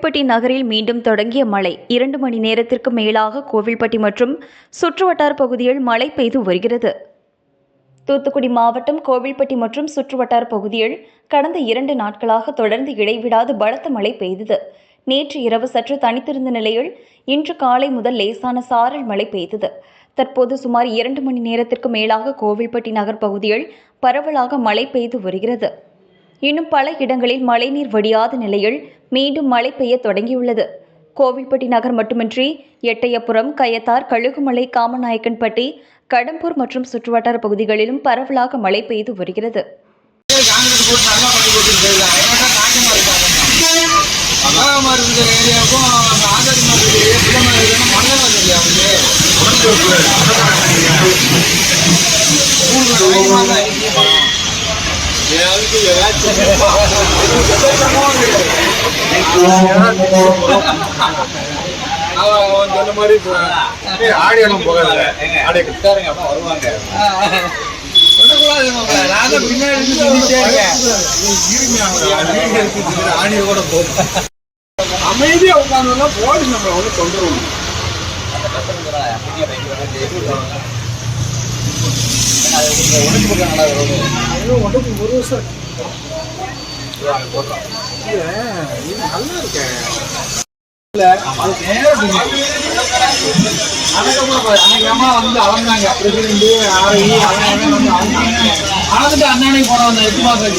கோவில்பட்டி நகரில் மீண்டும் தொடங்கிய மழை 2 மணி நேரத்திற்கு மேலாக கோவில்பட்டி மற்றும் சுற்றுவட்டார பகுதியில் மழை பெய்து வருகிறது. தூத்துக்குடி மாவட்டம் கோவில்பட்டி மற்றும் சுற்றுவட்டார பகுதியில் கடந்த 2 நாட்களாக தொடர்ந்து இடைவிடாது பலத்த மழை பெய்தது. நேற்று இரவு சற்று தனித்திருந்த நிலையில் இன்று காலை முதல் லேசான சாரல் மழை பெய்தது. தற்போது சுமார் 2 மணி நேரத்திற்கு மேலாக கோவில்பட்டி நகர் பகுதியில் பரவலாக மழை பெய்து வருகிறது. இன்னும் பல இடங்களில் மழைநீர் வடியாத நிலையில் மீண்டும் மழை பெய்ய தொடங்கியுள்ளது. கோவில்பட்டி நகர் மட்டுமின்றி எட்டயபுரம், கயத்தார், கழுகுமலை, காமநாயக்கன்பட்டி, கடம்பூர் மற்றும் சுற்றுவட்டார பகுதிகளிலும் பரவலாக மழை பெய்து வருகிறது. ஆடியெல்லாம் போகாது, ஆடிய கிட்டாருங்க அப்ப வருவாங்க. ஆடிய கூட போகும், அமைதியா உட்காந்து போலீஸ் நம்மளை வந்து கொண்டு வரணும். உடம்பு ஒரு வருஷம் நல்லா இருக்கேன். வந்து அளந்தாங்க பிரசிடண்ட் அளந்துட்டு அண்ணாணை போன 8 மாசம்